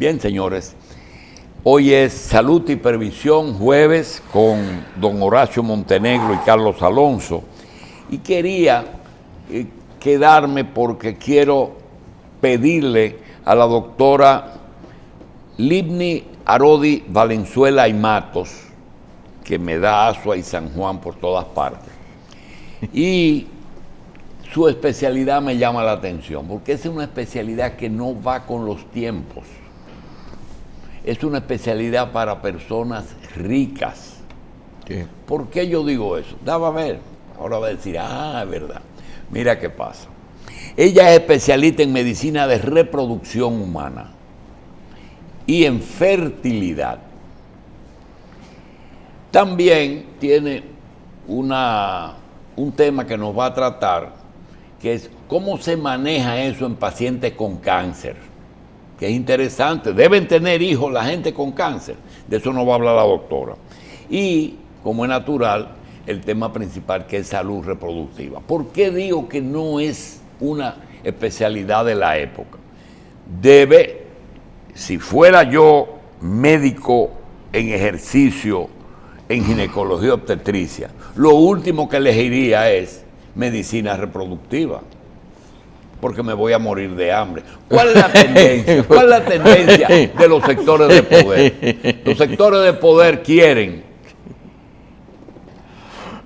Bien, señores, hoy es Salud y Previsión, jueves, con don Horacio Montenegro y Carlos Alonso. Y quería quedarme porque quiero pedirle a la doctora Libni Arodi Valenzuela y Matos, que me da Asua y San Juan por todas partes. Y su especialidad me llama la atención, porque es una especialidad que no va con los tiempos. Es una especialidad para personas ricas. Sí. ¿Por qué yo digo eso? Daba a ver. Ahora va a decir, es verdad. Mira qué pasa. Ella es especialista en medicina de reproducción humana y en fertilidad. También tiene un tema que nos va a tratar, que es cómo se maneja eso en pacientes con cáncer, que es interesante. Deben tener hijos la gente con cáncer. De eso nos va a hablar la doctora. Y, como es natural, el tema principal, que es salud reproductiva. ¿Por qué digo que no es una especialidad de la época? Si fuera yo médico en ejercicio en ginecología y obstetricia, lo último que elegiría es medicina reproductiva, porque me voy a morir de hambre. ¿Cuál es la tendencia? ¿Cuál es la tendencia de los sectores de poder? Los sectores de poder quieren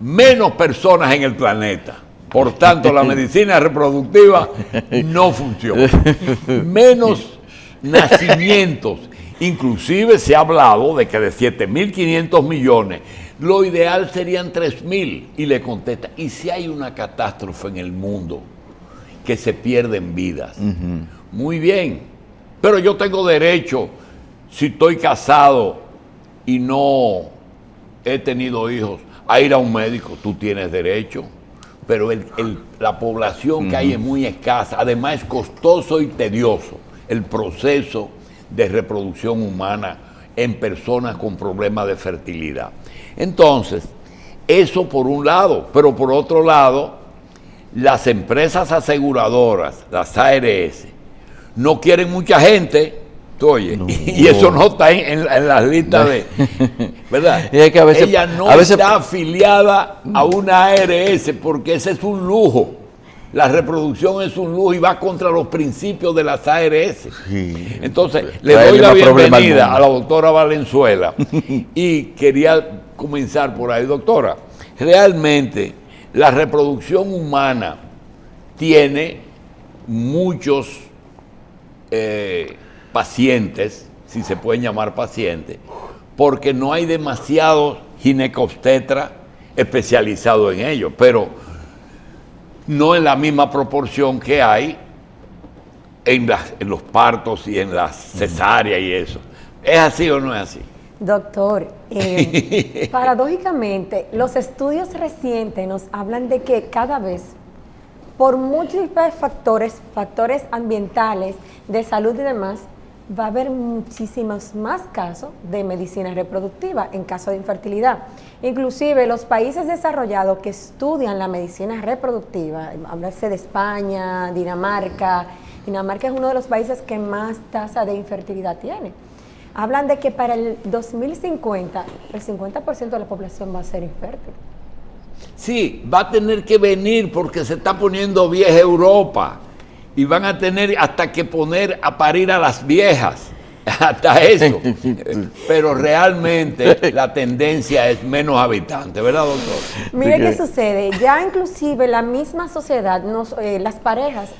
menos personas en el planeta. Por tanto, la medicina reproductiva no funciona. Menos nacimientos. Inclusive se ha hablado de que de 7.500 millones, lo ideal serían 3.000. Y le contesta, ¿y si hay una catástrofe en el mundo que se pierden vidas? Muy bien, pero yo tengo derecho, si estoy casado y no he tenido hijos, a ir a un médico. Tú tienes derecho, pero la población que hay es muy escasa. Además es costoso y tedioso el proceso de reproducción humana en personas con problemas de fertilidad. Entonces, eso por un lado, pero por otro lado, las empresas aseguradoras, las ARS, no quieren mucha gente, y eso no está en las listas de, ¿verdad? Y es que a veces, ella no está afiliada a una ARS porque ese es un lujo. La reproducción es un lujo y va contra los principios de las ARS. Sí. Entonces, le doy la bienvenida a la doctora Valenzuela y quería comenzar por ahí. Doctora, realmente la reproducción humana tiene muchos pacientes, si se pueden llamar pacientes, porque no hay demasiados ginecobstetras especializados en ello, pero no en la misma proporción que hay en los partos y en las cesáreas y eso. ¿Es así o no es así? Doctor, paradójicamente, los estudios recientes nos hablan de que cada vez, por múltiples factores ambientales, de salud y demás, va a haber muchísimos más casos de medicina reproductiva en caso de infertilidad. Inclusive los países desarrollados que estudian la medicina reproductiva, hablarse de España, Dinamarca es uno de los países que más tasa de infertilidad tiene. Hablan de que para el 2050, el 50% de la población va a ser infértil. Sí, va a tener que venir porque se está poniendo vieja Europa. Y van a tener hasta que poner a parir a las viejas, hasta eso. Pero realmente la tendencia es menos habitantes, ¿verdad, doctor? Mire qué sucede, ya inclusive la misma sociedad, las parejas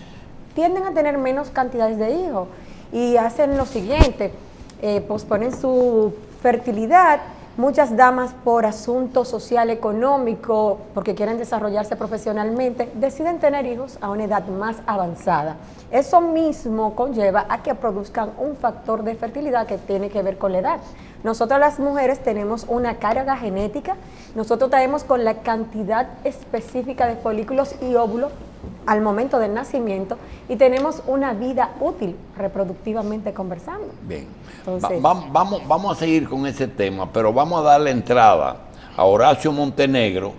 tienden a tener menos cantidades de hijos y hacen lo siguiente, posponen su fertilidad. Muchas damas, por asunto social, económico, porque quieren desarrollarse profesionalmente, deciden tener hijos a una edad más avanzada. Eso mismo conlleva a que produzcan un factor de fertilidad que tiene que ver con la edad. Nosotras las mujeres tenemos una carga genética, nosotros traemos con la cantidad específica de folículos y óvulos al momento del nacimiento y tenemos una vida útil reproductivamente conversando. Bien, entonces, vamos a seguir con ese tema, pero vamos a darle entrada a Horacio Montenegro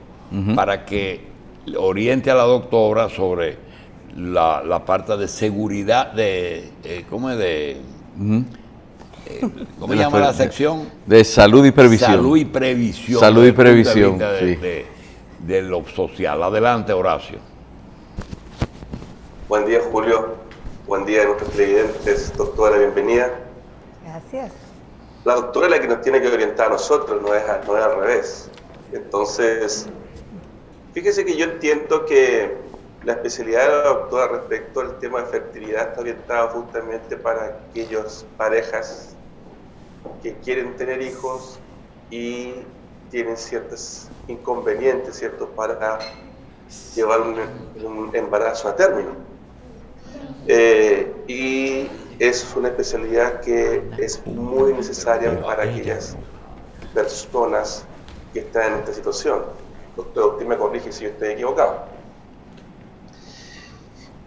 para que oriente a la doctora sobre la parte de seguridad, ¿cómo se llama la sección? De salud y previsión. Salud y previsión. Salud y desde el punto de previsión, vista sí. de lo social. Adelante, Horacio. Buen día, Julio. Buen día a nuestros televidentes. Doctora, bienvenida. Gracias. La doctora es la que nos tiene que orientar a nosotros, no es al revés. Entonces, fíjese que yo entiendo que la especialidad de la doctora respecto al tema de fertilidad está orientada justamente para aquellas parejas que quieren tener hijos y tienen ciertos inconvenientes, ¿cierto?, para llevar un embarazo a término. Y es una especialidad que es muy necesaria para aquellas personas que están en esta situación. Doctor, usted me corrige si yo estoy equivocado.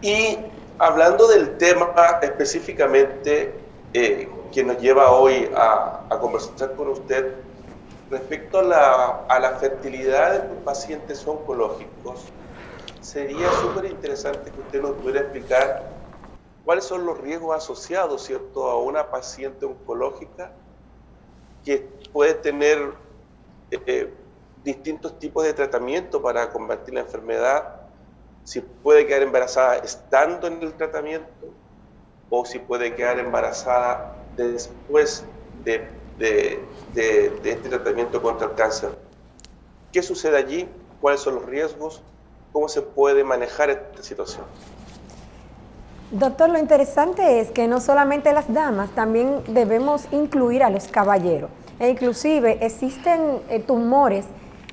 Y hablando del tema específicamente que nos lleva hoy a conversar con usted respecto a la fertilidad de pacientes oncológicos, sería súper interesante que usted nos pudiera explicar cuáles son los riesgos asociados, ¿cierto?, a una paciente oncológica que puede tener distintos tipos de tratamiento para combatir la enfermedad, si puede quedar embarazada estando en el tratamiento o si puede quedar embarazada después de este tratamiento contra el cáncer. ¿Qué sucede allí? ¿Cuáles son los riesgos? ¿Cómo se puede manejar esta situación? Doctor, lo interesante es que no solamente las damas, también debemos incluir a los caballeros. E inclusive existen tumores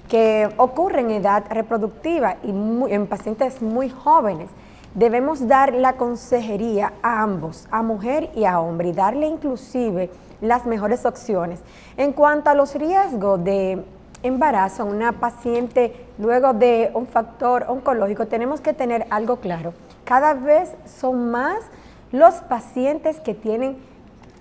que ocurren en edad reproductiva y en pacientes muy jóvenes. Debemos dar la consejería a ambos, a mujer y a hombre, y darle inclusive las mejores opciones. En cuanto a los riesgos de embarazo a una paciente luego de un factor oncológico, tenemos que tener algo claro. Cada vez son más los pacientes que tienen,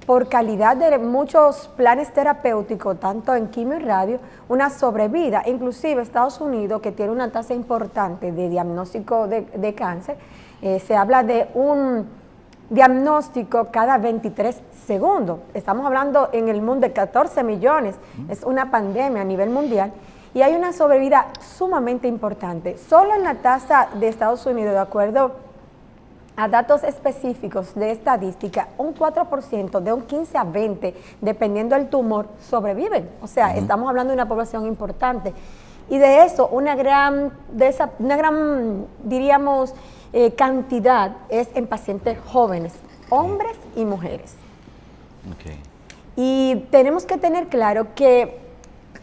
por calidad de muchos planes terapéuticos, tanto en quimio y radio, una sobrevida. Inclusive Estados Unidos, que tiene una tasa importante de diagnóstico de cáncer, se habla de un diagnóstico cada 23 segundos. Estamos hablando en el mundo de 14 millones, es una pandemia a nivel mundial, y hay una sobrevida sumamente importante. Solo en la tasa de Estados Unidos, de acuerdo a datos específicos de estadística, un 4%, de un 15 a 20, dependiendo del tumor, sobreviven. O sea, estamos hablando de una población importante. Y de eso, una gran diríamos, cantidad es en pacientes jóvenes, hombres y mujeres. Okay. Y tenemos que tener claro que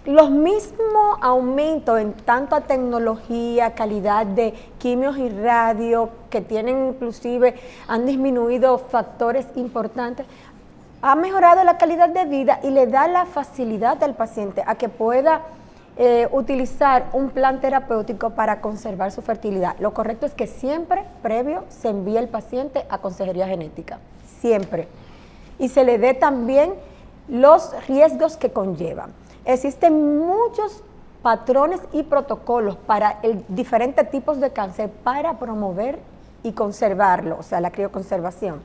los mismos aumentos en tanto a tecnología, calidad de quimios y radio, que tienen inclusive, han disminuido factores importantes, ha mejorado la calidad de vida y le da la facilidad al paciente a que pueda utilizar un plan terapéutico para conservar su fertilidad. Lo correcto es que siempre, previo, se envíe el paciente a consejería genética, siempre. Y se le dé también los riesgos que conllevan. Existen muchos patrones y protocolos para diferentes tipos de cáncer para promover y conservarlo, o sea, la crioconservación.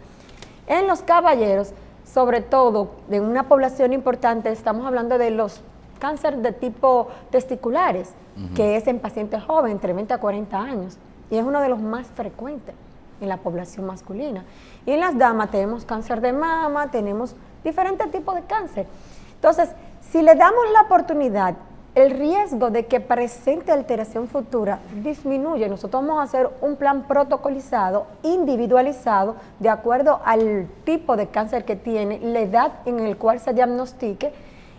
En los caballeros, sobre todo en una población importante, estamos hablando de los cánceres de tipo testiculares, que es en pacientes jóvenes, entre 20 a 40 años, y es uno de los más frecuentes en la población masculina. Y en las damas tenemos cáncer de mama, tenemos diferentes tipos de cáncer. Entonces, si le damos la oportunidad, el riesgo de que presente alteración futura disminuye. Nosotros vamos a hacer un plan protocolizado, individualizado, de acuerdo al tipo de cáncer que tiene, la edad en la cual se diagnostique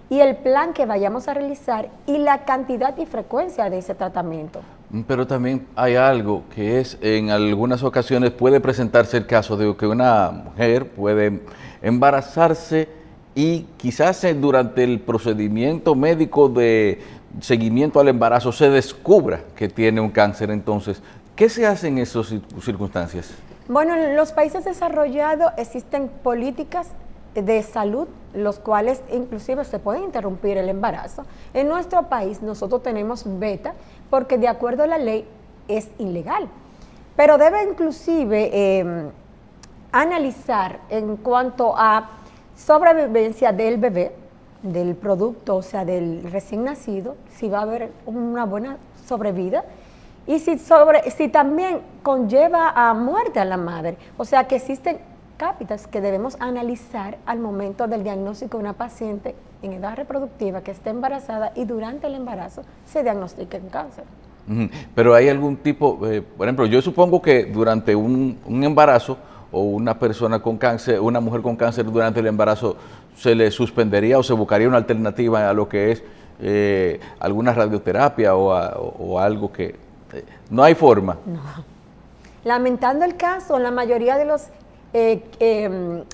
y el plan que vayamos a realizar y la cantidad y frecuencia de ese tratamiento. Pero también hay algo que es, en algunas ocasiones puede presentarse el caso de que una mujer puede embarazarse y quizás durante el procedimiento médico de seguimiento al embarazo se descubra que tiene un cáncer. Entonces, ¿qué se hace en esas circunstancias? Bueno, en los países desarrollados existen políticas de salud, los cuales inclusive se puede interrumpir el embarazo. En nuestro país nosotros tenemos beta porque de acuerdo a la ley es ilegal, pero debe inclusive analizar en cuanto a sobrevivencia del bebé, del producto, o sea, del recién nacido, si va a haber una buena sobrevida, y si también conlleva a muerte a la madre. O sea, que existen cápitas que debemos analizar al momento del diagnóstico de una paciente en edad reproductiva que esté embarazada y durante el embarazo se diagnostique un cáncer. Pero hay algún tipo, por ejemplo, yo supongo que durante un embarazo o una persona con cáncer, una mujer con cáncer durante el embarazo, se le suspendería o se buscaría una alternativa a lo que es alguna radioterapia o algo que... no hay forma. No. Lamentando el caso, la mayoría de los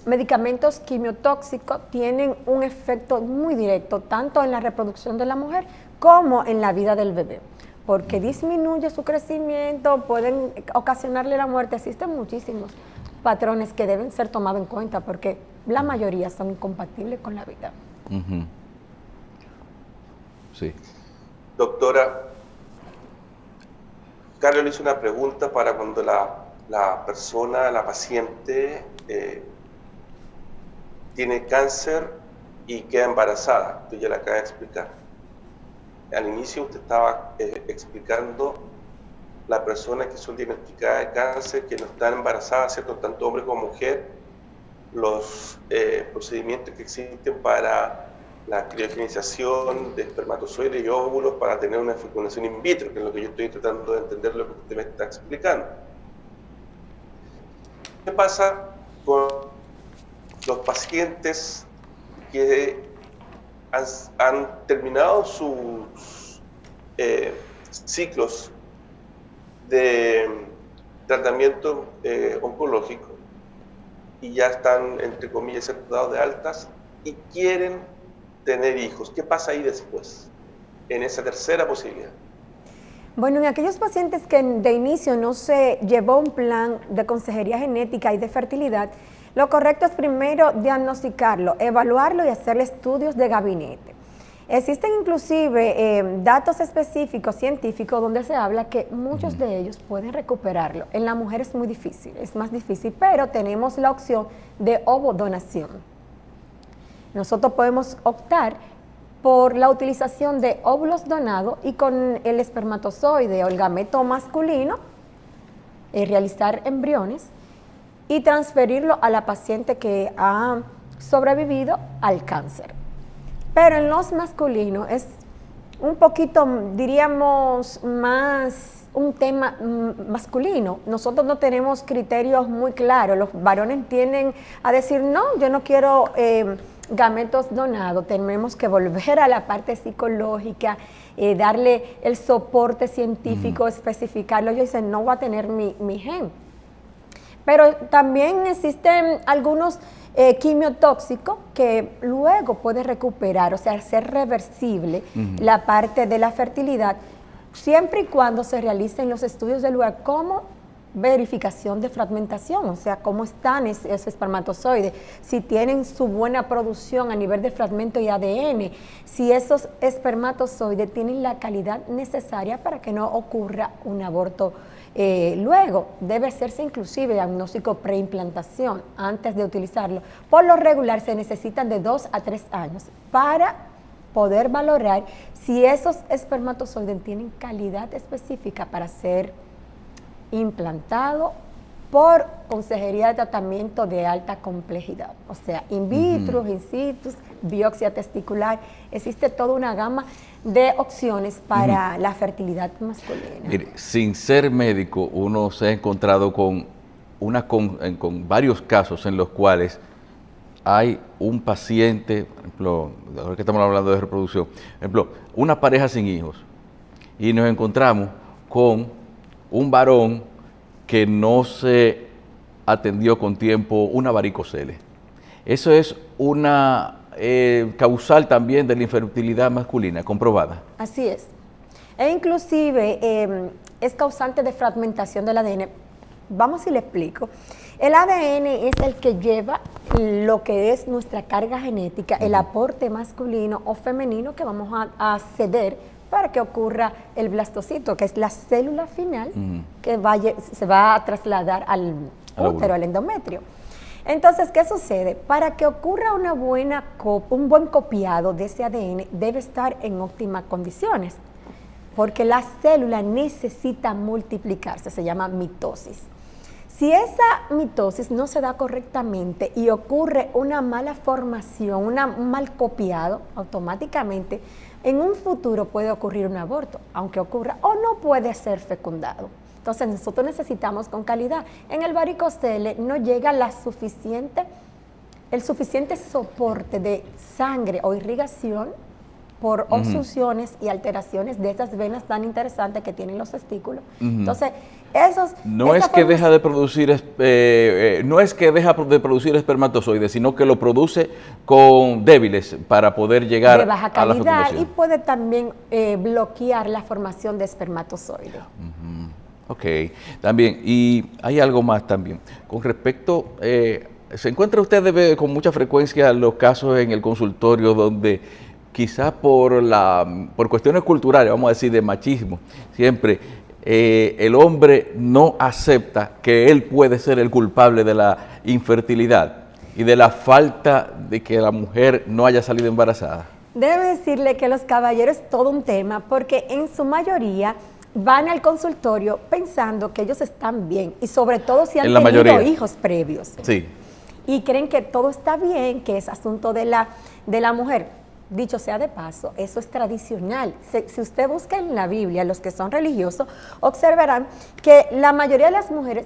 medicamentos quimiotóxicos tienen un efecto muy directo, tanto en la reproducción de la mujer como en la vida del bebé, porque disminuye su crecimiento, pueden ocasionarle la muerte. Existen muchísimos patrones que deben ser tomados en cuenta porque la mayoría son incompatibles con la vida. Sí. Doctora, Carlos le hizo una pregunta para cuando la persona, la paciente, tiene cáncer y queda embarazada. Usted ya la acaba de explicar. Al inicio usted estaba explicando la persona que son diagnosticadas de cáncer, que no están embarazadas, ¿cierto? Tanto hombre como mujer, los procedimientos que existen para la criogenización de espermatozoides y óvulos para tener una fecundación in vitro, que es lo que yo estoy tratando de entender lo que usted me está explicando. ¿Qué pasa con los pacientes que han terminado sus ciclos de tratamiento oncológico y ya están, entre comillas, dados de altas y quieren tener hijos? ¿Qué pasa ahí después, en esa tercera posibilidad? Bueno, en aquellos pacientes que de inicio no se llevó un plan de consejería genética y de fertilidad, lo correcto es primero diagnosticarlo, evaluarlo y hacerle estudios de gabinete. Existen inclusive datos específicos científicos donde se habla que muchos de ellos pueden recuperarlo. En la mujer es muy difícil, es más difícil, pero tenemos la opción de ovodonación. Nosotros podemos optar por la utilización de óvulos donados y con el espermatozoide o el gameto masculino, realizar embriones y transferirlo a la paciente que ha sobrevivido al cáncer. Pero en los masculinos es un poquito, diríamos, más un tema masculino. Nosotros no tenemos criterios muy claros. Los varones tienden a decir, no, yo no quiero gametos donados. Tenemos que volver a la parte psicológica, darle el soporte científico, especificarlo. Ellos dicen, no voy a tener mi gen. Pero también existen algunos quimiotóxicos que luego puede recuperar, o sea, ser reversible la parte de la fertilidad, siempre y cuando se realicen los estudios del lugar como verificación de fragmentación, o sea, cómo están esos espermatozoides, si tienen su buena producción a nivel de fragmento y ADN, si esos espermatozoides tienen la calidad necesaria para que no ocurra un aborto. Luego debe hacerse inclusive diagnóstico preimplantación antes de utilizarlo. Por lo regular se necesitan de 2 a 3 años para poder valorar si esos espermatozoides tienen calidad específica para ser implantado por consejería de tratamiento de alta complejidad, o sea, in vitro, in situ, biopsia testicular. Existe toda una gama de opciones para la fertilidad masculina. Mire, sin ser médico, uno se ha encontrado con varios casos en los cuales hay un paciente, por ejemplo, ahora que estamos hablando de reproducción, por ejemplo, una pareja sin hijos, y nos encontramos con un varón que no se atendió con tiempo una varicocele. Eso es una causal también de la infertilidad masculina, comprobada. Así es. E inclusive es causante de fragmentación del ADN. Vamos y le explico. El ADN es el que lleva lo que es nuestra carga genética, el aporte masculino o femenino que vamos a ceder para que ocurra el blastocito, que es la célula final que se va a trasladar al útero, al endometrio. Entonces, ¿qué sucede? Para que ocurra un buen copiado de ese ADN, debe estar en óptimas condiciones, porque la célula necesita multiplicarse, se llama mitosis. Si esa mitosis no se da correctamente y ocurre una mala formación, un mal copiado, automáticamente en un futuro puede ocurrir un aborto, aunque ocurra, o no puede ser fecundado. Entonces nosotros necesitamos con calidad. En el varicocele no llega el suficiente soporte de sangre o irrigación por obstrucciones y alteraciones de esas venas tan interesantes que tienen los testículos. Entonces, no es que deja de producir espermatozoides, sino que lo produce con débiles para poder llegar de baja a la calidad fecundación. Y puede también bloquear la formación de espermatozoides. Ok, también, y hay algo más también. Con respecto, ¿se encuentra usted con mucha frecuencia los casos en el consultorio donde quizás por cuestiones culturales, vamos a decir de machismo, siempre el hombre no acepta que él puede ser el culpable de la infertilidad y de la falta de que la mujer no haya salido embarazada? Debo decirle que los caballeros es todo un tema, porque en su mayoría van al consultorio pensando que ellos están bien, y sobre todo si han tenido hijos previos. Sí. Y creen que todo está bien, que es asunto de la mujer. Dicho sea de paso, eso es tradicional. Si usted busca en la Biblia, los que son religiosos, observarán que la mayoría de las mujeres,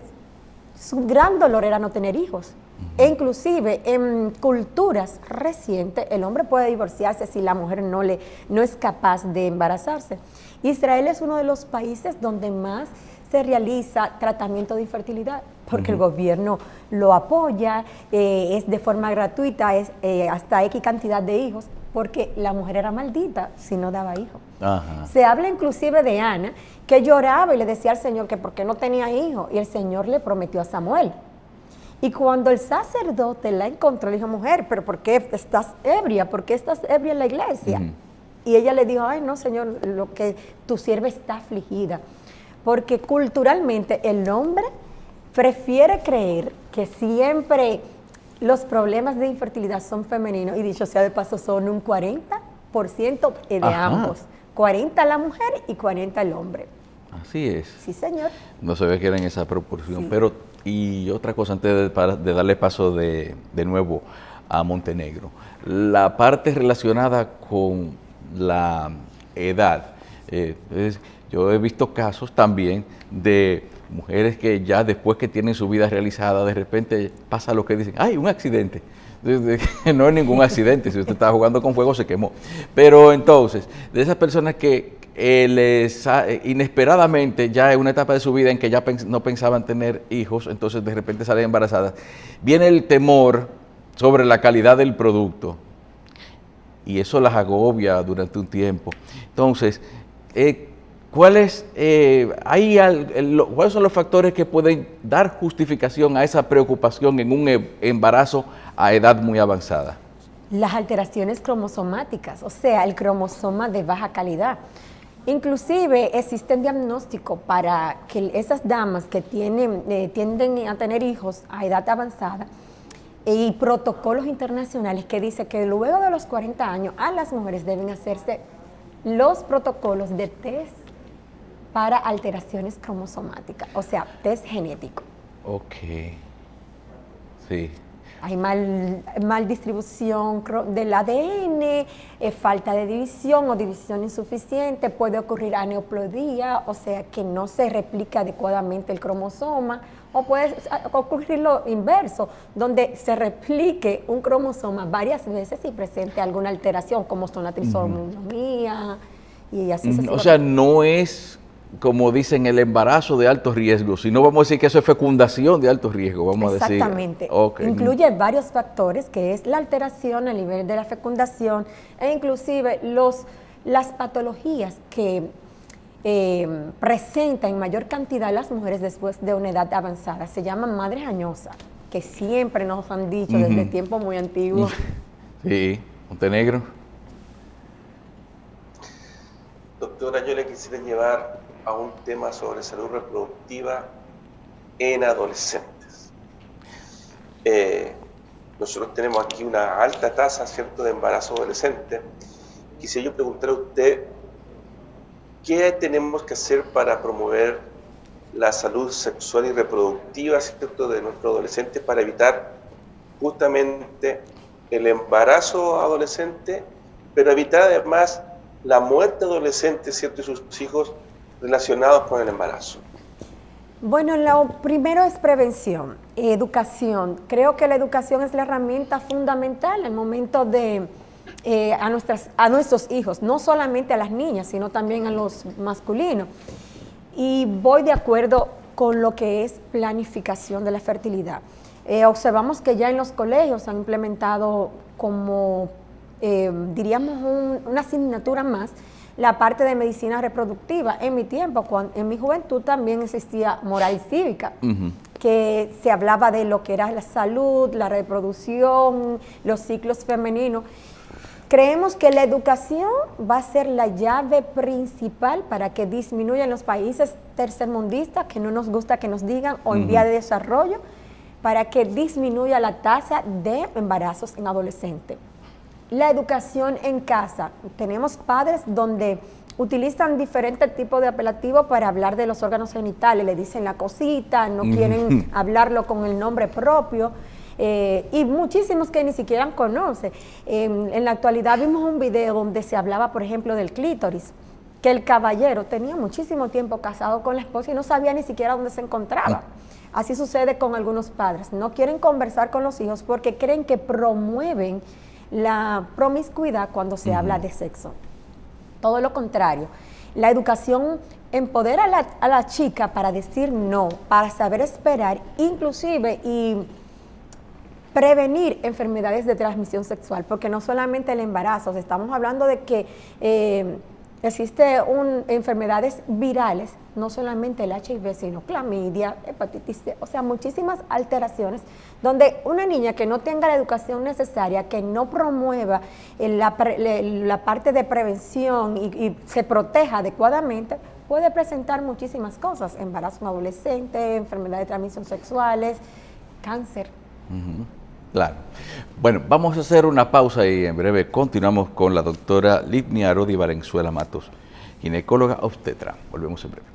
su gran dolor era no tener hijos. E inclusive en culturas recientes, el hombre puede divorciarse si la mujer no es capaz de embarazarse. Israel es uno de los países donde más se realiza tratamiento de infertilidad, porque el gobierno lo apoya, es de forma gratuita, es hasta X cantidad de hijos, porque la mujer era maldita si no daba hijos. Se habla inclusive de Ana, que lloraba y le decía al Señor que por qué no tenía hijos, y el Señor le prometió a Samuel. Y cuando el sacerdote la encontró, le dijo: mujer, ¿pero por qué estás ebria? ¿Por qué estás ebria en la iglesia? Y ella le dijo: ay, no, Señor, lo que tu sierva está afligida. Porque culturalmente el hombre prefiere creer que siempre los problemas de infertilidad son femeninos, y dicho sea de paso, son un 40% de ambos. 40 la mujer y 40 el hombre. Así es. Sí, señor. No sabía que era en esa proporción. Sí. Pero, y otra cosa, antes de darle paso de nuevo a Montenegro, la parte relacionada con la edad. Yo he visto casos también de mujeres que ya después que tienen su vida realizada, de repente pasa lo que dicen: ¡ay, un accidente! No es ningún accidente, si usted estaba jugando con fuego se quemó. Pero entonces, de esas personas que inesperadamente, ya en una etapa de su vida en que ya no pensaban tener hijos, entonces de repente salen embarazadas, viene el temor sobre la calidad del producto y eso las agobia durante un tiempo. Entonces, ¿cuáles son los factores que pueden dar justificación a esa preocupación en un embarazo a edad muy avanzada? Las alteraciones cromosomáticas, o sea, el cromosoma de baja calidad. Inclusive existen diagnósticos para que esas damas que tienden a tener hijos a edad avanzada, y protocolos internacionales que dicen que luego de los 40 años a las mujeres deben hacerse los protocolos de test para alteraciones cromosomáticas, o sea, test genético. Ok, sí. Hay mal distribución del ADN, falta de división o división insuficiente, puede ocurrir aneuploidía, o sea, que no se replica adecuadamente el cromosoma, o puede ocurrir lo inverso, donde se replique un cromosoma varias veces y presente alguna alteración, como son la trisomía y así sucesivamente. O sea, no es, como dicen, el embarazo de alto riesgo, sino vamos a decir que eso es fecundación de alto riesgo, vamos a decir. Exactamente. Okay. Incluye varios factores, que es la alteración a nivel de la fecundación, e inclusive las patologías que presentan en mayor cantidad las mujeres después de una edad avanzada. Se llaman madres añosas, que siempre nos han dicho desde tiempos muy antiguos. Sí, Montenegro. Doctora, yo le quisiera llevar a un tema sobre salud reproductiva en adolescentes. nosotros tenemos aquí una alta tasa, ¿cierto?, de embarazo adolescente. Quisiera yo preguntarle a usted, ¿qué tenemos que hacer para promover la salud sexual y reproductiva, ¿cierto?, de nuestros adolescentes para evitar justamente el embarazo adolescente, pero evitar además la muerte adolescente, ¿cierto?, y sus hijos relacionados con el embarazo? Bueno, lo primero es prevención, educación. Creo que la educación es la herramienta fundamental en el momento de a nuestros hijos, no solamente a las niñas, sino también a los masculinos. Y voy de acuerdo con lo que es planificación de la fertilidad. Observamos que ya en los colegios han implementado como, diríamos, una asignatura más, la parte de medicina reproductiva. En mi tiempo, en mi juventud, también existía moral cívica, que se hablaba de lo que era la salud, la reproducción, los ciclos femeninos. Creemos que la educación va a ser la llave principal para que disminuya en los países tercermundistas, que no nos gusta que nos digan, o en vía de desarrollo, para que disminuya la tasa de embarazos en adolescentes. La educación en casa. Tenemos padres donde utilizan diferentes tipos de apelativos para hablar de los órganos genitales. Le dicen la cosita, no quieren hablarlo con el nombre propio. Y muchísimos que ni siquiera conocen. En la actualidad vimos un video donde se hablaba, por ejemplo, del clítoris, que el caballero tenía muchísimo tiempo casado con la esposa y no sabía ni siquiera dónde se encontraba. Así sucede con algunos padres. No quieren conversar con los hijos porque creen que promueven la promiscuidad cuando se habla de sexo. Todo lo contrario. La educación empodera a la chica para decir no, para saber esperar, inclusive y prevenir enfermedades de transmisión sexual, porque no solamente el embarazo, estamos hablando de que existen enfermedades virales, no solamente el HIV, sino clamidia, hepatitis C, o sea, muchísimas alteraciones, donde una niña que no tenga la educación necesaria, que no promueva la parte de prevención y se proteja adecuadamente, puede presentar muchísimas cosas, embarazo en adolescente, enfermedades de transmisión sexuales, cáncer. Claro. Bueno, vamos a hacer una pausa y en breve continuamos con la doctora Livnia Arodi Valenzuela Matos, ginecóloga obstetra. Volvemos en breve.